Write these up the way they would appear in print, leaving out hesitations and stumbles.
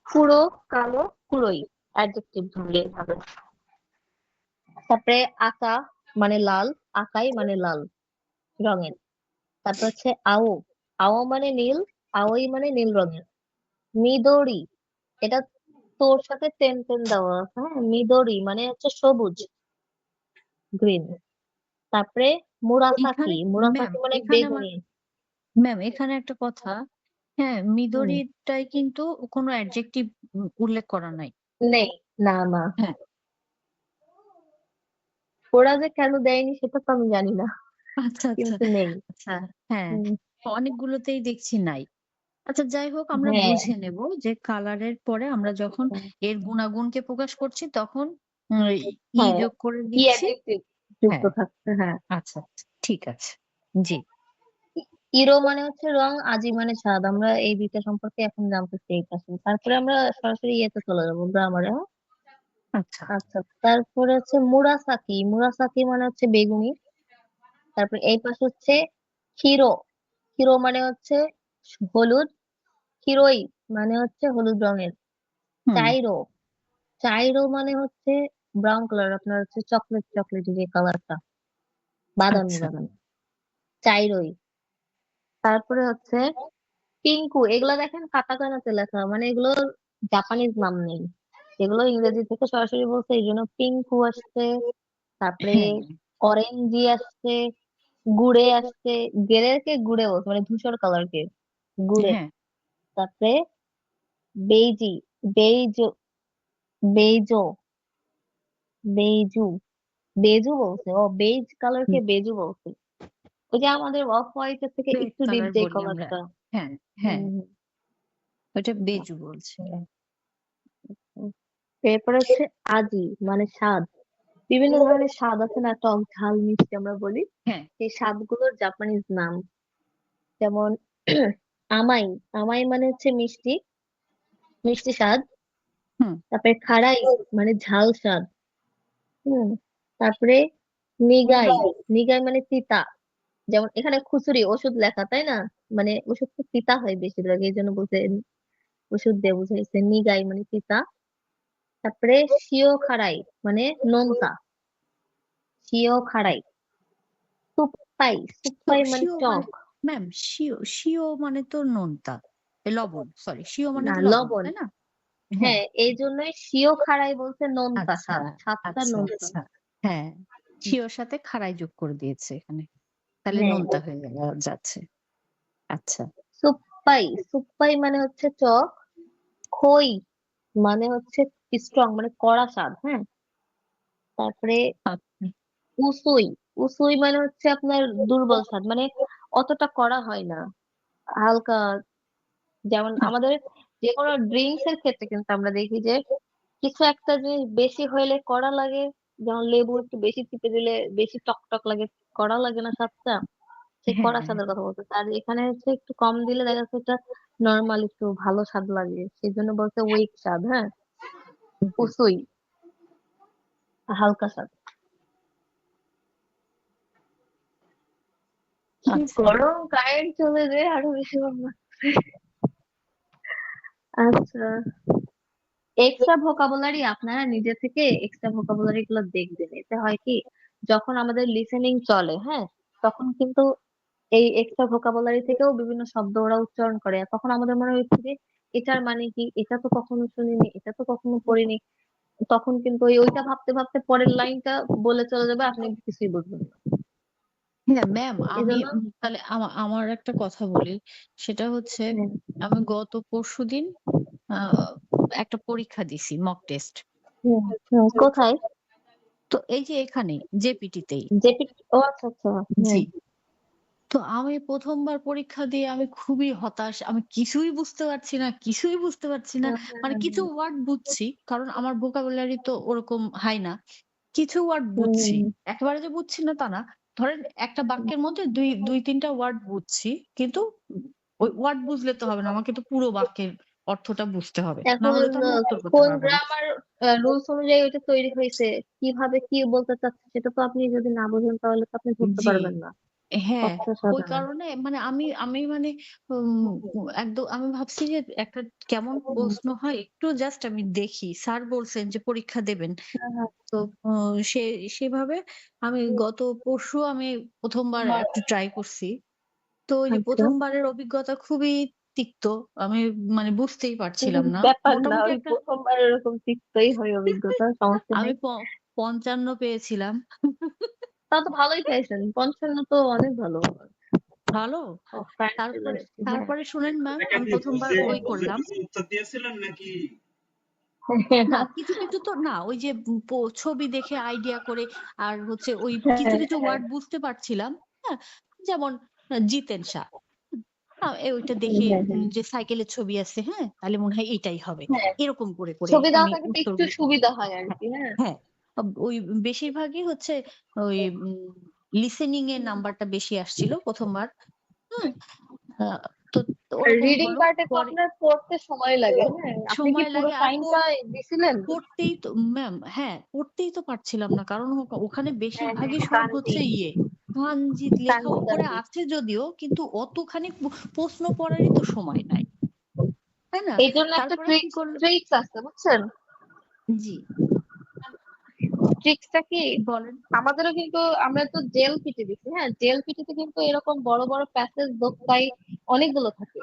পুরো, কালো, পুরোই অ্যাডজেক্টিভ ধরলে হবে। তারপরে আকা মানে লাল, আকাই মানে লাল রঙের। তারপর হচ্ছে আও, আও মানে নীল, আওই মানে নীল রঙের। মিদোরি, এটা তোর সাথে টেন টেন দেওয়া আছে, হ্যাঁ। মিদোরি মানে হচ্ছে সবুজ, গ্রিন। তারপরে মুরাসাকি, এখানে ম্যাম মুরাসাকি মানে এখানে আমার বেগুনি। ম্যাম এখানে একটা কথা, হ্যাঁ হুম, মিদরিটাই কিন্তু কোনো অ্যাডজেক্টিভ উল্লেখ করা নাই। নেই, না না, হ্যাঁ ওরা যে কেন দেয়নি সেটা তো আমি জানি না, আচ্ছা আচ্ছা কিন্তু নেই। আচ্ছা। হ্যাঁ হুম, অনেকগুলোতেই দেখছি নাই। আচ্ছা যাই হোক আমরা হ্যাঁ, বুঝে নেব যে কালারের পরে আমরা যখন এর গুণাগুণকে প্রকাশ করছি তখন ই হ্যাঁ, যোগ করে কি দিচ্ছি। অ্যাডজেক্টিভ যুক্ত হ্যাঁ থাকছে, হ্যাঁ। আচ্ছা আচ্ছা, ঠিক আছে। জি। ইরো মানে হচ্ছে রং, আজি মানে স্বাদ। আমরা এই দুইটা সম্পর্কে এখন জানতেছি এই পাশে। তারপরে আমরা সরাসরি ইয়েতে চলে যাবো, গ্রামারে। আচ্ছা। আচ্ছা, তারপরে হচ্ছে মুরাসাকি, মুরাসাকি মানে হচ্ছে বেগুনি। তারপরে এই পাশে হচ্ছে হিরো, হিরো মানে হচ্ছে হলুদ, হিরোই মানে হচ্ছে হলুদ রঙের। হুম। চাইরো, চাইরো মানে হচ্ছে ব্রাউন কালার, আপনার হচ্ছে চকলেট চকলেট যে কালারটা, বাদামি আচ্ছা। বাদামি, চাইরোই। তারপরে হচ্ছে পিঙ্কু, এগুলা দেখেন কাটাকানাতে লেখা, মানে এগুলো জাপানিজ নাম নেই, এগুলো ইংরেজি থেকে সরাসরি বলছে, এই জন্য পিঙ্কু আসছে। তারপরে হ্যাঁ অরেঞ্জি আসছে, গুড়ে আসছে। গেরেকে গুড়ে বলছে, মানে ধূসর কালার কে, গুড়ে। হ্যাঁ তারপরে বেইজি, বেইজো, বেইজো, বেইজু, বেজু বলছে, ও বেজ কালার কে বেজু বলছে। ওই যে আমাদের অফ হোয়াইটের থেকে রেড একটু ডিপ কালার যে বলি আমরা। কালারটা। হ্যাঁ হ্যাঁ হম, ওটা বেজু বলছে। এরপর হচ্ছে আজি মানে স্বাদ। বিভিন্ন ধরনের স্বাদ আছে না, টক ঝাল মিষ্টি আমরা বলি, হ্যাঁ এই স্বাদগুলোর জাপানিজ নাম। যেমন আমাই, আমাই মানে হচ্ছে মিষ্টি, মিষ্টি স্বাদ। হুম। তারপরে খারাই মানে ঝাল স্বাদ। হুম। তারপরে নিগাই, নিগাই মানে তিতা। যেমন এখানে খুচুরি ওষুধ লেখা, তাই না? মানে ওষুধ তো তিতা হয় বেশিরভাগ, এই জন্য বলতে ওষুধ দিয়ে বুঝাইছে, নিগাই মানে তিতা। তারপরে শিও খারাই মানে নোনতা, শিও খারাই। সুপ্পাই, সুপ্পাই মানে শিও মানে টক। ম্যাম শিও শিও মানে তো নোনতা, লবণ, সরি শিও মানে না, তো লবণ লবণ। তাই না? হ্যাঁ হ্যাঁ, এই জন্যই শিও খাড়াই বলছে নোনতা আচ্ছা স্বাদ, স্বাদটা আচ্ছা নোনতা। আচ্ছা। হ্যাঁ শিওর সাথে খাড়াই যোগ করে দিয়েছে এখানে, তাহলে হ্যাঁ, নোনতা হয়ে যাচ্ছে। আচ্ছা সুপ্পাই, সুপ্পাই মানে হচ্ছে টক। খই মানে হচ্ছে স্ট্রং, মানে কড়া স্বাদ, হ্যাঁ। তারপরে আচ্ছা। উসুই, উসুই মানে হচ্ছে আপনার দুর্বল স্বাদ, মানে অতটা কড়া হয় না, হালকা। যেমন আমাদের যে কোনো ড্রিঙ্কস এর ক্ষেত্রে কিন্তু আমরা দেখি যে কিছু একটা জিনিস বেশি হইলে কড়া লাগে। যেমন লেবু একটু বেশি চিপে দিলে বেশি টক টক লাগে, কড়া লাগে না স্বাদটা, সেই কড়া হ্যাঁ স্বাদের কথা বলতে। আর এখানে হচ্ছে একটু কম দিলে দেখা যাচ্ছে এটা নর্মাল একটু ভালো স্বাদ লাগে, সেই জন্য বলছে উইক স্বাদ, হ্যাঁ। উসুই হালকা স্বাদ। কি আচ্ছা গরম, কারেন্ট চলে যায় আরো বেশি গরম লাগছে। আচ্ছা, এক্সট্রা ভোকাবুলারি আপনারা নিজে থেকে এক্সট্রা ভোকাবুলারি গুলো দেখবেন। এতে হয় কি, যখন আমাদের লিসেনিং চলে, হ্যাঁ, তখন কিন্তু এই এক্সট্রা ভোকাবুলারি থেকেও বিভিন্ন শব্দ ওরা উচ্চারণ করে, আর তখন আমাদের মনে হচ্ছে যে এটার মানে কি, এটা তো কখনো শুনিনি, এটা তো কখনো পড়িনি। তখন কিন্তু ওইটা ভাবতে ভাবতে পরের লাইনটা বলে চলে যাবে, আপনি কিছুই বুঝবেন না। হ্যাঁ ম্যাম এই আমি জন্য তাহলে আমার একটা কথা বলি, সেটা হচ্ছে হ্যাঁ, আমি গত পরশুদিন একটা পরীক্ষা দিছি মক টেস্ট। হুম, হুম, কোথায়? তো এই যে এখানে জেপিটিতেই। জেপি, ও আচ্ছা আচ্ছা, জি। হুম। তো আমি ১ম বার পরীক্ষা দিয়ে আমি খুবই হতাশ। আমি কিছুই বুঝতে পারছি না, কিছুই বুঝতে পারছি না। হুম, মানে কিছু হুম, ওয়ার্ড বুঝছি। কারণ আমার ভোকাবুলারি তো ওরকম হাই না। কিছু ওয়ার্ড হুম, বুঝছি। হুম, একেবারে যে বুঝছি না তা না। ধরেন একটা হুম। বাক্যের মধ্যে ২-৩ টা ওয়ার্ড বুঝছি। কিন্তু ওই ওয়ার্ড বুঝলে তো হবে না। আমাকে তো পুরো বাক্যের অর্থটা বুঝতে হবে। না এখন হলে তো আমি উত্তর করতে কোন পারব না। গ্রামার রুলস অনুযায়ী ওইটা তৈরি হয়েছে, কিভাবে কি বলতে চাচ্ছে সেটা তো আপনি যদি না বুঝেন তাহলে তো আপনি ধরতে জি। পারবেন না। হ্যাঁ, ওই অসাধারণ। কারণে মানে আমি মানে উম একদম আমি ভাবছি যে একটা কেমন হুম, প্রশ্ন হয় একটু জাস্ট আমি দেখি। স্যার বলছেন যে পরীক্ষা দেবেন। হ্যাঁ, হ্যাঁ। তো অ সে সেভাবে আমি গত পরশু আমি ১ম বার একটু ট্রাই করছি। তো ওই যে আচ্ছা। ১ম বারের অভিজ্ঞতা খুবই তিক্ত। আমি মানে বুঝতেই পারছিলাম না। ব্যাপার না, মোটামুটি ওই একটা ১ম বার এরকম তিক্তই হয় অভিজ্ঞতা, সমস্যা আমি নেই। ৫৫ পেয়েছিলাম। তাও তো ভালোই পেয়েছেন। ৫৫ তো অনেক ভালো। ভালো? সায়েন্সে তারপরে আসছি, হ্যাঁ। তারপরে শুনেন ম্যাম এটা কি আমি আপনি ১ম বার বুঝে ওই বুঝে করলাম। বুঝে উত্তর দিয়েছিলেন নাকি? না কিছু তো না ওই যে ছবি দেখে আইডিয়া করে আর হচ্ছে ওই হ্যাঁ, কিছু হ্যাঁ। ওয়ার্ড বুঝতে পারছিলাম। হ্যাঁ? যেমন জিতেন শাহ। ওইটা হুম, দেখে হ্যাঁ, হ্যাঁ। যে সাইকেলের ছবি আছে, হ্যাঁ? তাহলে মনে হয় এটাই হবে। হ্যাঁ, এরকম করে ছবি দেওয়া আমি থাকলে তো একটু উত্তরগুলো সুবিধা হয় হ্যাঁ, আরকি, হ্যাঁ। হ্যাঁ। ওই বেশিরভাগই হচ্ছে ওই লিসেনিং এর নাম্বারটা বেশি আসছিল ১ম বার। হুম? আ তো আর ওরকম রিডিং হলো। পার্টে তো পরে আপনার পড়তে সময় লাগে, হ্যাঁ। আপনি কি সময় পুরো লাগে আর টাইমটা দিছিলেন? পড়তেই তো ম্যাম হ্যাঁ, পড়তেই তো পারছিলাম না। কারণ ওখানে হ্যাঁ, হ্যাঁ, বেশিরভাগই সব কাঞ্জি, হচ্ছে কানজিৎ লেখা কাঞ্জি, উপরে কাঞ্জি। আছে যদিও কিন্তু অতখানি প্রশ্ন পড়ারই তো সময় নাই। তাই না? এইজন্য একটা তারপরে কি করল ট্রিক্স আছে বুঝছেন? জি, ট্রিক্সটা কি? বলেন। আমাদেরও কিন্তু আমরা তো জেল পিটি দিছি, হ্যাঁ। জেল পিটিতে কিন্তু এরকম বড় বড় প্যাসেজ দোক্তাই অনেকগুলো থাকে।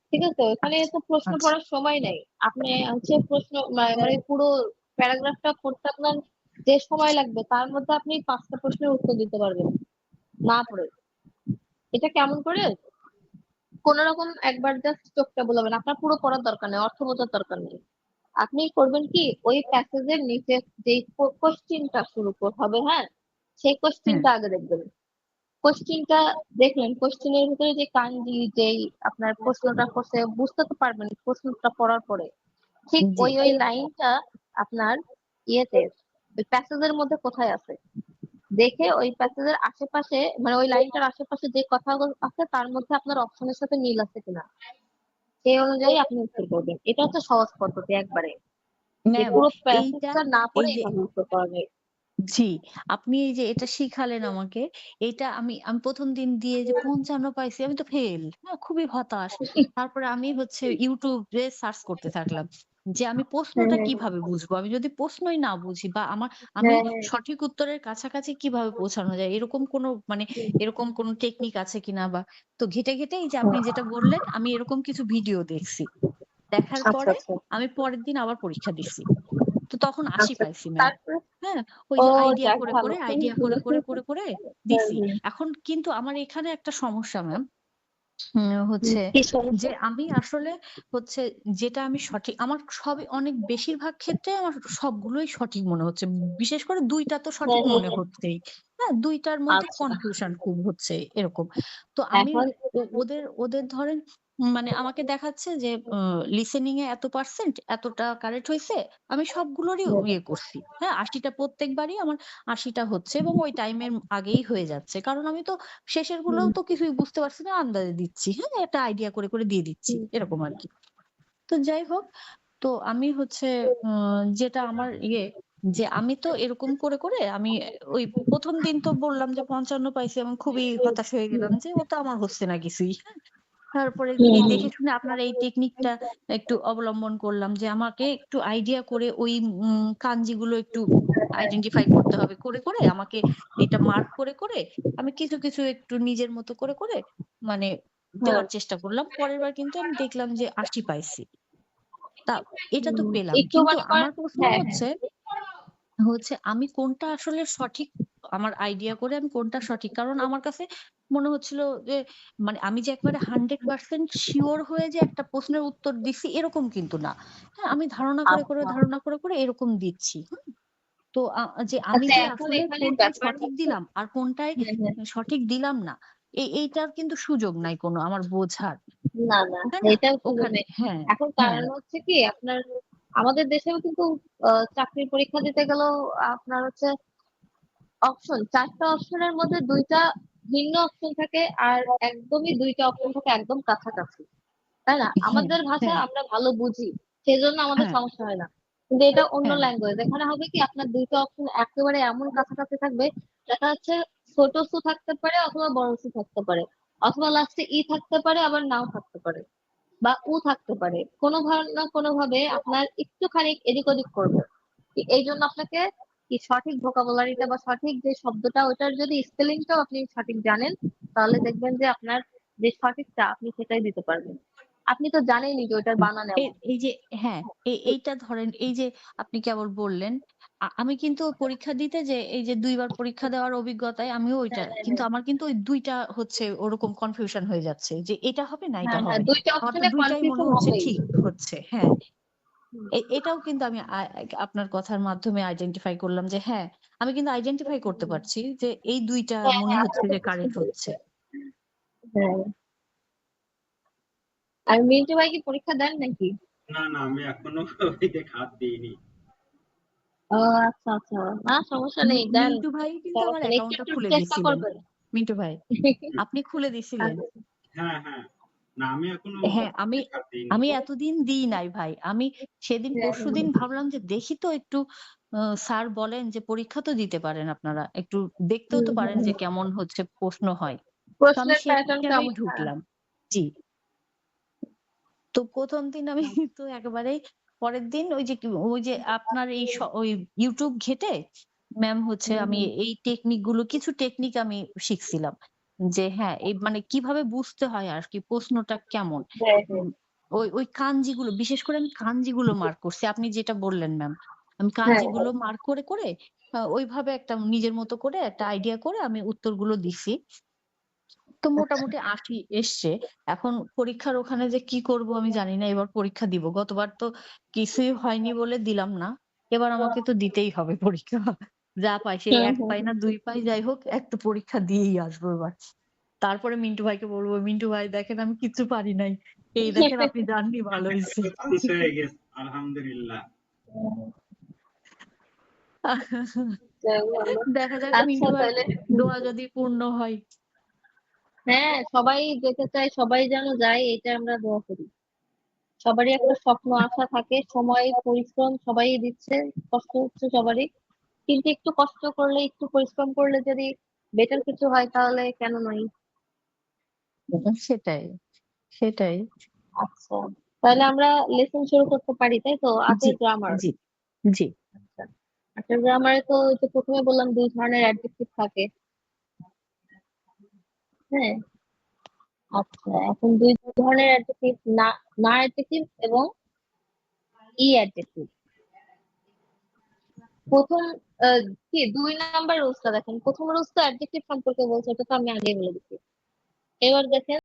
ঠিক আছে? ওখানে আচ্ছা, তো প্রশ্ন আচ্ছা। পড়ার সময় নাই। আপনি হচ্ছে প্রশ্ন মানে পুরো প্যারাগ্রাফটা পড়তে আপনার যে সময় লাগবে তার মধ্যে আপনি ৫ টা প্রশ্নের উত্তর দিতে পারবেন না পড়ে। এটা কেমন করে? কোন রকম একবার জাস্ট চোখটা বুলাবেন। আপনার পুরো পড়ার দরকার নেই, অর্থ বোঝার দরকার নেই। আপনি করবেন কি ওই প্যাসেজের নিচে যে কোশ্চিনটা হবে, হ্যাঁ, সেই হ্যাঁ, কোশ্চিনটা আগে দেখবেন। কোশ্চিনটা দেখলেন, কোশ্চিনের ভিতরে যে কাঞ্জি যেই আপনার প্রশ্নটা করছে বুঝতে তো পারবেন প্রশ্নটা পড়ার পরে। ঠিক জি, ওই লাইনটা আপনার ইয়েতে ওই প্যাসেজের মধ্যে কোথায় আছে দেখে ওই প্যাসেজের আশেপাশে মানে ওই লাইনটার আশেপাশে যে কথাগুলো আছে তার মধ্যে আপনার অপশনের সাথে মিল আছে কিনা সেই অনুযায়ী আপনি উত্তর করবেন। এটা হচ্ছে সহজ পদ্ধতি একবারে, যে ম্যাম পুরো এইটা প্যাসেজটা না এই পড়ে যে এইভাবে উত্তর করা যায়। জি, আপনি এই যে এটা শিখালেন আমাকে, এটা আমি ১ম দিন দিয়ে যে ৫৫ পাইছি আমি তো ফেল। খুবই হতাশ। তারপরে আমি হচ্ছে YouTube এ সার্চ করতে থাকলাম। যে আমি হ্যাঁ, প্রশ্নটা হ্যাঁ, কিভাবে বুঝবো? আমি যদি প্রশ্নই না বুঝি বা আমি হ্যাঁ, হ্যাঁ, সঠিক উত্তরের কাছাকাছি কিভাবে পৌঁছানো যায়? এরকম কোনো মানে এরকম কোনো টেকনিক আছে কিনা বা তো ঘেঁটে এই যে আপনি যেটা বললেন আমি এরকম কিছু ভিডিও দেখছি। দেখার আচ্ছা, পরে আচ্ছা, আমি পরের দিন আবার পরীক্ষা দিছি। তো তখন ৮০ আচ্ছা। পাইছি ম্যাম। তারপরে হ্যাঁ? ওই ও যে আইডিয়া যাক ভালো। হুম, আইডিয়া হুম, করে হুম, দিছি। হুম, এখন কিন্তু আমার এখানে একটা সমস্যা ম্যাম। হুম। হচ্ছে কি সমস্যা? যে আমি আসলে হচ্ছে যেটা আমি সঠিক আমার সবই অনেক বেশিরভাগ ক্ষেত্রে আমার সবগুলোই সঠিক মনে হচ্ছে। বিশেষ করে ২ টা তো হ্যাঁ, সঠিক হ্যাঁ, মনে হ্যাঁ। হচ্ছেই। হ্যাঁ? ২ টার মধ্যে আচ্ছা। কনফিউশন খুব হচ্ছে এরকম। তো আমি এখন ওদের ধরেন মানে আমাকে দেখাচ্ছে যে লিসেনিং এ এত% এতটা কারেক্ট হইছে। আমি সবগুলোরই হুম, করছি। হ্যাঁ? ৮০ টা প্রত্যেকবারই আমার ৮০ টা হচ্ছে এবং ওই টাইমের আগেই হয়ে যাচ্ছে। কারণ আমি তো শেষের গুলোও হুম, তো কিছুই বুঝতে পারছি না, আন্দাজে দিচ্ছি। হ্যাঁ? একটা আইডিয়া করে দিয়ে দিচ্ছি। হুম, এরকম আরকি। তো যাই হোক, তো আমি হচ্ছে যেটা আমার যে আমি তো এরকম করে আমি ওই ১ম দিন তো বললাম যে ৫৫ পাইছি। আমি খুবই হতাশ হয়ে হুম, গেলাম যে ও তো আমার হচ্ছে না কিছুই। হ্যাঁ? তারপরে হুম, এই হুম, দেখে শুনে আপনার এই টেকনিকটা একটু অবলম্বন করলাম যে আমাকে একটু আইডিয়া করে ওই কাঞ্জিগুলো একটু আইডেন্টিফাই করতে হবে। করে আমাকে এটা মার্ক করে আমি কিছু একটু নিজের মতো করে মানে হ্যাঁ, দেওয়ার চেষ্টা করলাম। পরের বার কিন্তু আমি দেখলাম যে ৮০ পাইছি। তা এটা তো পেলাম। একটু কিন্তু মনে করেন, আমার প্রশ্ন হ্যাঁ, হ্যাঁ। হচ্ছে আমি কোনটা আসলে সঠিক আমার আইডিয়া করে আমি কোনটা সঠিক। কারণ আমার কাছে মনে হচ্ছিল যে মানে আমি যে একবারে 100% সিওর হয়ে যে একটা প্রশ্নের উত্তর দিছি এরকম কিন্তু না। হ্যাঁ, আমি আচ্ছা, ধারণা করে এরকম দিচ্ছি। হুম? তো যে আমি আচ্ছা, যে এখন আসলে এখানে কোনটায় ব্যাপার সঠিক হচ্ছে, দিলাম আর কোনটায় হ্যাঁ, হ্যাঁ। সঠিক দিলাম না। এইটার কিন্তু সুযোগ নাই কোনো আমার বোঝার। না, না, তাই না? এটাও সুযোগ ওখানে নেই। হ্যাঁ, এখন হ্যাঁ, কারণ হচ্ছে কি আপনার আমাদের দেশেও কিন্তু চাকরির পরীক্ষা দিতে গেলেও আপনার হচ্ছে অপশন ৪ টা অপশনের মধ্যে ২ টা ভিন্ন অপশন থাকে আর একদমই ২ টা অপশন থাকে একদম কাছাকাছি। তাই না? হ্যাঁ, আমাদের ভাষা হ্যাঁ, আমরা ভালো বুঝি। সেজন্য আমাদের হ্যাঁ, সমস্যা হয় না। কিন্তু এটা অন্য হ্যাঁ, ল্যাঙ্গুয়েজ। এখানে হবে কি আপনার ২ টা অপশন একেবারে এমন কাছাকাছি থাকবে দেখা যাচ্ছে ছোট সু থাকতে পারে অথবা বড় সু থাকতে পারে, অথবা লাস্টে ই থাকতে পারে আবার নাও থাকতে পারে, বা উ থাকতে পারে। কোনো না কোনো ভাবে আপনার একটুখানি এদিক ওদিক করবে। এই জন্য আপনাকে কি সঠিক ভোকাবুলারিটা বা সঠিক যে শব্দটা ওটার যদি স্পেলিংটাও আপনি সঠিক জানেন, তাহলে দেখবেন যে আপনার যে সঠিকটা আপনি সেটাই দিতে পারবেন। আপনি তো জানেনই যে ওটার বানান এমন। এই যে হ্যাঁ, এইটা ধরেন এই যে আপনি কেবল বললেন, আমি কিন্তু পরীক্ষা দিতে যে এই যে ২ বার পরীক্ষা দেওয়ার অভিজ্ঞতায় আমিও ওইটা হ্যাঁ হ্যাঁ কিন্তু হ্যাঁ আমার কিন্তু ওই ২ টা হচ্ছে ওরকম কনফিউশন হয়ে যাচ্ছে যে এটা হবে না এটা হ্যাঁ হ্যাঁ হবে। দুইটা আমার তো অপশনে ২ টাই মনে কনফিউশন হচ্ছে হবেই। ঠিক হচ্ছে। হ্যাঁ, হুম, এটাও কিন্তু আমি আপনার কথার মাধ্যমে আইডেন্টিফাই করলাম যে হ্যাঁ, আমি কিন্তু আইডেন্টিফাই করতে পারছি যে এই ২ টা হ্যাঁ মনে হ্যাঁ হচ্ছে আশা যে করতে কারেক্ট পেরেছি। হচ্ছে। হ্যাঁ। আর মিন্টু ভাই কি পরীক্ষা দেন নাকি? না, না, আমি এখনো ওইদিকে হাত দিইনি। ও আচ্ছা আচ্ছা, না সমস্যা নেই, দেন। মিন্টু ভাই কিন্তু আমার সমস্যা নেই, একটু অ্যাকাউন্টটা একটু খুলে চেষ্টা দিছিলেন। করবেন। মিন্টু ভাই, আপনি খুলে দিছিলেন। আচ্ছা, হ্যাঁ, হ্যাঁ। না, আমি এখনো হ্যাঁ, ওইদিকে হাত দিইনি। আমি এতদিন দিই নাই ভাই। আমি সেদিন হ্যাঁ হ্যাঁ পরশুদিন ভাবলাম যে দেখি তো একটু স্যার বলেন যে পরীক্ষা তো দিতে পারেন আপনারা। একটু দেখতেও হুম তো হুম পারেন যে হুম। কেমন হচ্ছে প্রশ্ন হয়। তো আমি প্রশ্নের সেই প্যাটার্ন হিসাবেই কেমন? হ্যাঁ ঢুকলাম। জি। তো ১ম দিন আমি তো একেবারেই পরের দিন ওই যে আপনার এই ওই YouTube ঘেঁটে ম্যাম হচ্ছে হুম আমি হুম। এই কিছু টেকনিক আমি শিখছিলাম। যে হ্যাঁ, এই মানে কিভাবে বুঝতে হয় আরকি প্রশ্নটা কেমন। হ্যাঁ হ্যাঁ উম ওই কাঞ্জিগুলো বিশেষ করে আমি কাঞ্জিগুলো মার্ক করছি। আপনি যেটা বললেন ম্যাম। আমি হ্যাঁ কাঞ্জিগুলো হ্যাঁ। মার্ক করে ওইভাবে একটা নিজের মতো করে একটা আইডিয়া করে আমি উত্তরগুলো দিছি। তো আচ্ছা। মোটামুটি ৮০ এসছে। এখন পরীক্ষার ওখানে যে কি করব আমি জানি না। এবার পরীক্ষা দিব। গতবার তো কিছুই হয়নি বলে দিলাম না। এবার আমাকে তো দিতেই হবে পরীক্ষা। যা পাই সেই হুম ১ হুম পাই না হুম। ২ পাই যাই হোক একটা পরীক্ষা দিয়েই আসবো এবার। তারপরে মিন্টু ভাইকে বলব, "মিন্টু ভাই দেখেন আমি কিচ্ছু পারি নাই। এই দেখেন আপনি জাননি ভালো এবার হইছে।" তো চান্স হয়ে গেছে। আলহামদুলিল্লাহ। যাক ভালো। দেখা যাক আচ্ছা মিন্টু ভাইয়ের তাহলে, দোয়া যদি পূর্ণ হয়। হ্যাঁ সবাই যেতে চায়, সবাই যেন যায় এটা আমরা দোয়া করি। সবারই একটা স্বপ্ন আশা থাকে, সময় পরিশ্রম সবাই দিচ্ছে, কষ্ট হচ্ছে সবারই, কিন্তু একটু কষ্ট করলে একটু পরিশ্রম করলে যদি বেটার কিছু হয় তাহলে কেন নয়। সেটাই, সেটাই। আচ্ছা, তাহলে আমরা লেসন শুরু করতে পারি, তাই তো? জি, আর্টের গ্রামার। জি, জি। আচ্ছা, আর্টের গ্রামারে তো ওই যে প্রথমে বললাম দুই ধরনের অ্যাডজেক্টিভ থাকে। হ্যাঁ, আচ্ছা এখন দুই ধরনের অ্যাডজেক্টিভ, না না অ্যাডজেক্টিভ এবং ই অ্যাডজেক্টিভ। প্রথম কি ২ নাম্বার রুলসটা দেখেন। প্রথম রুলস তো অ্যাডজেক্টিভ সম্পর্কে বলছে, এটা তো আমি আগেই বলে দিচ্ছি। এবার দেখেন